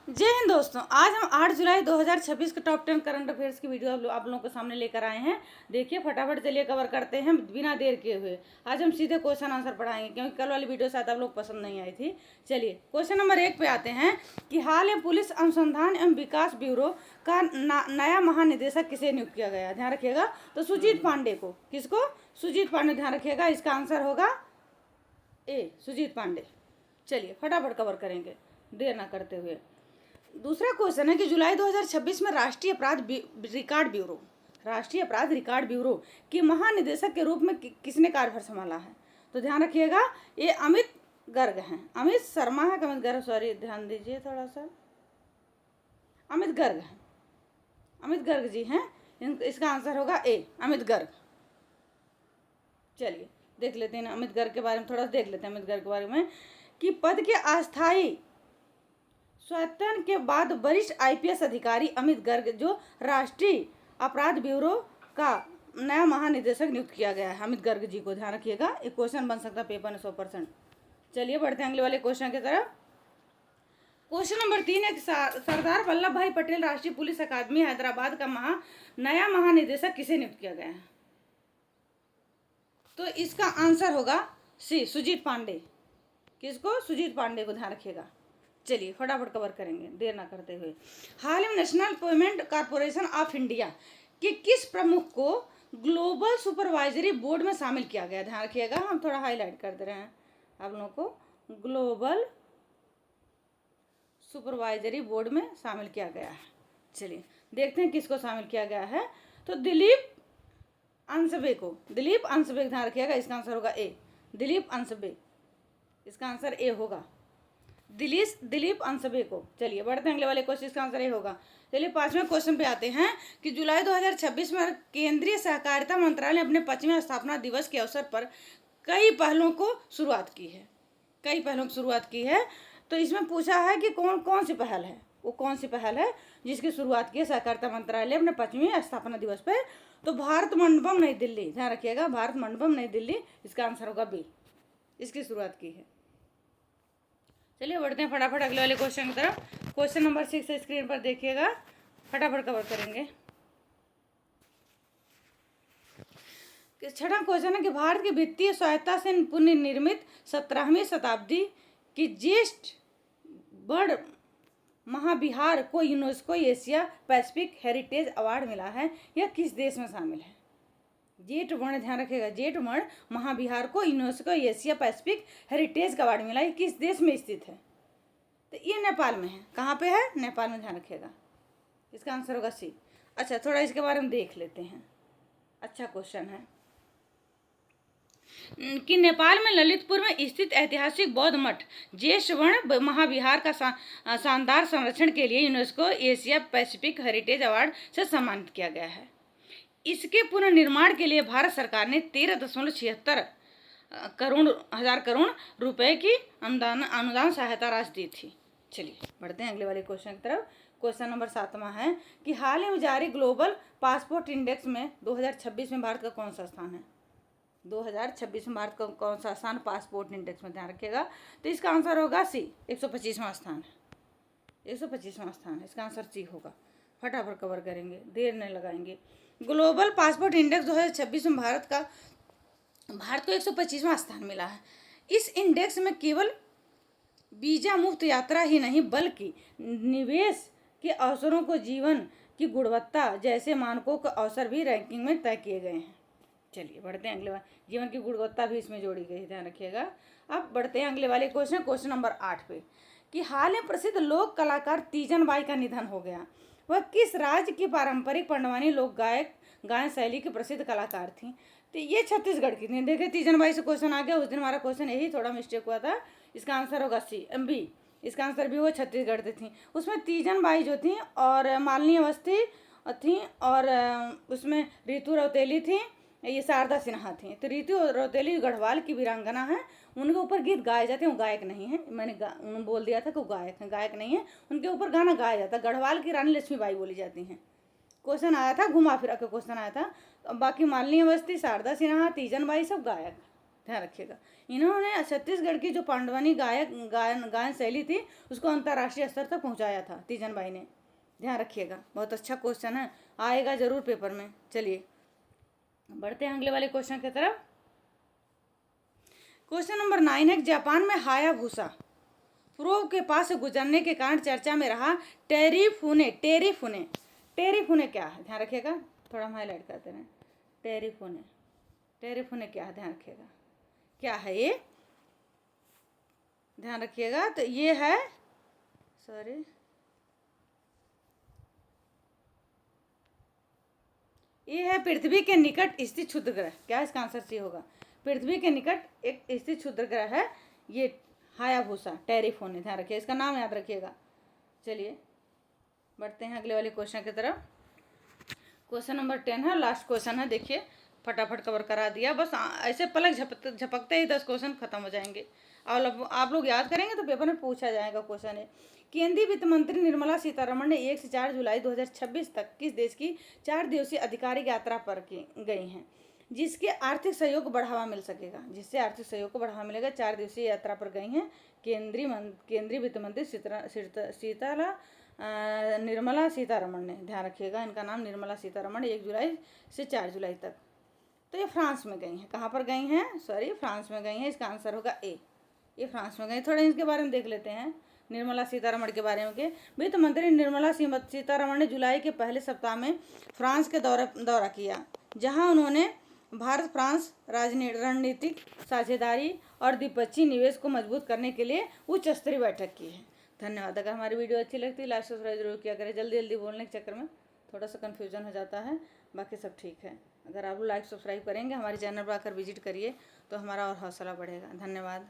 जय हिंद दोस्तों। आज हम 8 जुलाई 2026 के टॉप 10 करंट अफेयर्स की वीडियो आप लोगों के सामने लेकर आए हैं। देखिए फटाफट चलिए कवर करते हैं बिना देर किए हुए। आज हम सीधे क्वेश्चन आंसर पढ़ाएंगे क्योंकि कल वाली वीडियो शायद आप लोग पसंद नहीं आई थी। चलिए क्वेश्चन नंबर 1 पे आते हैं कि हाल में पुलिस अनुसंधान एवं विकास ब्यूरो का नया महानिदेशक किसे नियुक्त किया गया। ध्यान रखिएगा, तो सुजीत पांडे को। किसको? सुजीत पांडे। ध्यान रखिएगा, इसका आंसर होगा ए, सुजीत पांडे। चलिए फटाफट कवर करेंगे देर ना करते हुए। दूसरा क्वेश्चन है कि जुलाई 2026 में राष्ट्रीय अपराध रिकॉर्ड ब्यूरो के महानिदेशक के रूप में किसने कार्यभार संभाला है। तो ध्यान रखिएगा, ये अमित गर्ग हैं। अमित शर्मा है, अमित गर्ग, सॉरी ध्यान दीजिए थोड़ा सा। अमित गर्ग हैं, अमित गर्ग जी हैं। इसका आंसर होगा ए, अमित गर्ग। चलिए देख लेते हैं अमित गर्ग के बारे में, थोड़ा सा देख लेते हैं अमित गर्ग के बारे में कि पद के अस्थायी स्वतंत्र के बाद वरिष्ठ आईपीएस अधिकारी अमित गर्ग जो राष्ट्रीय अपराध ब्यूरो का नया महानिदेशक नियुक्त किया गया है, अमित गर्ग जी को। ध्यान रखिएगा, एक क्वेश्चन बन सकता है पेपर में 100%। चलिए बढ़ते हैं अगले वाले क्वेश्चन की तरफ। क्वेश्चन नंबर 3 है कि सरदार वल्लभ भाई पटेल राष्ट्रीय पुलिस अकादमी हैदराबाद का नया महानिदेशक किसे नियुक्त किया गया है। तो इसका आंसर होगा सी, सुजीत पांडे। किसको? सुजीत पांडे को। ध्यान रखिएगा। चलिए फटाफट कवर करेंगे देर ना करते हुए। हाल में national payment corporation of India के किस प्रमुख को ग्लोबल सुपरवाइजरी बोर्ड में शामिल किया गया। ध्यान रखिएगा, हम थोड़ा हाईलाइट कर दे रहे हैं आप लोगों को। ग्लोबल सुपरवाइजरी बोर्ड में शामिल किया गया है। चलिए देखते हैं किसको शामिल किया गया है। तो दिलीप अंसबे को। दिलीप अंसबे, ध्यान रखिएगा, इसका आंसर होगा ए, दिलीप अंसबे। इसका आंसर ए होगा, दिलीप अंसबे को। चलिए बढ़ते हैं अगले वाले क्वेश्चन, इसका आंसर ए होगा। चलिए 5वें क्वेश्चन पे आते हैं कि जुलाई 2026 में केंद्रीय सहकारिता मंत्रालय ने अपने 25वें स्थापना दिवस के अवसर पर कई पहलों को शुरुआत की है। कई पहलों की शुरुआत की है। तो इसमें पूछा है कि कौन कौन सी पहल है, वो कौन सी पहल है जिसकी शुरुआत की है सहकारिता मंत्रालय अपने 25वें स्थापना दिवस पर। तो भारत मंडपम नई दिल्ली। ध्यान रखिएगा, भारत मंडपम नई दिल्ली। इसका आंसर होगा बी, इसकी शुरुआत की है। चलिए बढ़ते हैं फटाफट अगले वाले क्वेश्चन की तरफ। क्वेश्चन नंबर 6 स्क्रीन पर देखिएगा, फटाफट कवर करेंगे। छठा क्वेश्चन है कि भारत की वित्तीय सहायता से पुनर्निर्मित 17वीं शताब्दी की ज्येष्ठ बर्ड महाविहार को UNESCO Asia Pacific heritage award मिला है। यह किस देश में शामिल है। जेट वर्ण, ध्यान रखिएगा, जेट वर्ण महाविहार को यूनेस्को एशिया पैसिफिक हेरिटेज का अवार्ड मिला है। किस देश में स्थित है। तो ये नेपाल में है। कहाँ पे है? नेपाल में। ध्यान रखिएगा, इसका आंसर होगा सी। अच्छा थोड़ा इसके बारे में देख लेते हैं, अच्छा क्वेश्चन है कि नेपाल में ललितपुर में स्थित ऐतिहासिक बौद्ध मठ ज्येष्ठ वर्ण महाविहार का शानदार संरक्षण के लिए UNESCO Asia Pacific heritage award से सम्मानित किया गया है। इसके पुनर्निर्माण के लिए भारत सरकार ने 13.76 करोड़ रुपए की अनुदान सहायता राशि दी थी। चलिए बढ़ते हैं अगले वाले क्वेश्चन की तरफ। क्वेश्चन नंबर 7वां है कि हाल ही में जारी ग्लोबल पासपोर्ट इंडेक्स में 2026 में भारत का कौन सा स्थान है। 2026 में भारत का कौन सा स्थान पासपोर्ट इंडेक्स में। ध्यान रखिएगा, तो इसका आंसर होगा सी, 125वां स्थान है। 125वां स्थान है, इसका आंसर सी होगा। फटाफट कवर करेंगे, देर नहीं लगाएंगे। ग्लोबल पासपोर्ट इंडेक्स 2026 में भारत को 125वां स्थान मिला है। इस इंडेक्स में केवल वीजा मुक्त यात्रा ही नहीं बल्कि निवेश के अवसरों को, जीवन की गुणवत्ता जैसे मानकों के अवसर भी रैंकिंग में तय किए गए हैं। चलिए बढ़ते हैं अगले वाले, जीवन की गुणवत्ता भी इसमें जोड़ी गई है। ध्यान रखिएगा। अब बढ़ते हैं अगले वाले क्वेश्चन नंबर 8 पे कि हाल में प्रसिद्ध लोक कलाकार तीजन बाई का निधन हो गया। वह किस राज्य की पारंपरिक पंडवानी लोक गायन शैली की प्रसिद्ध कलाकार थी। तो ये छत्तीसगढ़ की थी। देखिए तीजन बाई से क्वेश्चन आ गया, उस दिन हमारा क्वेश्चन यही थोड़ा मिस्टेक हुआ था। इसका आंसर होगा सी, बी। इसका आंसर भी वो छत्तीसगढ़ से थी। उसमें तीजन बाई जो थी और मालिनी अवस्थी थी और उसमें ऋतु रौतेली थी, ये शारदा सिन्हा थी। तो ऋतु रौतेली गढ़वाल की वीरांगना है। उनके ऊपर गीत गाए जाते हैं, वो गायक नहीं है। मैंने उन्होंने बोल दिया था कि वो गायक हैं, गायक नहीं है। उनके ऊपर गाना गाया जाता है। गढ़वाल की रानी लक्ष्मीबाई बोली जाती हैं। क्वेश्चन आया था, घुमा फिरा के क्वेश्चन आया था। बाकी मालिनी अवस्थी, शारदा सिन्हा, तीजन बाई सब गायक। ध्यान रखिएगा। इन्होंने छत्तीसगढ़ की जो पांडवानी गायन शैली थी उसको अंतर्राष्ट्रीय स्तर तक पहुंचाया था तीजन बाई ने। ध्यान रखिएगा, बहुत अच्छा क्वेश्चन है, आएगा जरूर पेपर में। चलिए बढ़ते हैं अगले वाले क्वेश्चन की तरफ। क्वेश्चन नंबर 9 है, जापान में हायाबुसा प्रोब के पास से गुजरने के कारण चर्चा में रहा टेरीफुने क्या है? ध्यान रखिएगा, थोड़ा हम हाईलाइट करते हैं। टेरीफुने क्या है? ध्यान रखिएगा, क्या है ये? ध्यान रखिएगा, तो ये है ये है पृथ्वी के निकट स्थित क्षुद्र ग्रह। क्या इसका आंसर सी होगा? पृथ्वी के निकट एक स्थित क्षुद्र ग्रह है ये हायाबुसा टेरीफोने। ध्यान रखिए, इसका नाम याद रखिएगा। चलिए बढ़ते हैं अगले वाले क्वेश्चन की तरफ। क्वेश्चन नंबर 10 है, लास्ट क्वेश्चन है। देखिए फटाफट कवर करा दिया, बस ऐसे पलक झपकते ही 10 क्वेश्चन खत्म हो जाएंगे। और आप लोग याद करेंगे तो पेपर में पूछा जाएगा क्वेश्चन है। केंद्रीय वित्त मंत्री निर्मला सीतारमण ने 1 से 4 जुलाई 2026 तक किस देश की 4 दिवसीय आधिकारिक यात्रा पर गई हैं, जिसके आर्थिक सहयोग को बढ़ावा मिल सकेगा? जिससे आर्थिक सहयोग को बढ़ावा मिलेगा, 4 दिवसीय यात्रा पर गई हैं केंद्रीय वित्त मंत्री निर्मला सीतारमण ने। ध्यान रखिएगा, इनका नाम निर्मला सीतारमण। 1 जुलाई से 4 जुलाई तक। तो ये फ्रांस में गई हैं। कहाँ पर गई हैं? फ्रांस में गई हैं। इसका आंसर होगा ए, ये फ्रांस में गई। थोड़ा इनके बारे में देख लेते हैं, निर्मला सीतारमण के बारे में। के वित्त मंत्री निर्मला सीतारमण ने जुलाई के पहले सप्ताह में फ्रांस के दौरा किया, जहां उन्होंने भारत फ्रांस रणनीतिक साझेदारी और द्विपक्षीय निवेश को मजबूत करने के लिए उच्च स्तरीय बैठक की है। धन्यवाद। अगर हमारी वीडियो अच्छी लगती है लाइक सब्सक्राइब जरूर किया करें। जल्दी जल्दी बोलने के चक्कर में थोड़ा सा कन्फ्यूजन हो जाता है, बाकी सब ठीक है। अगर आप लोग लाइक सब्सक्राइब करेंगे, हमारे चैनल पर आकर विजिट करिए तो हमारा और हौसला बढ़ेगा। धन्यवाद।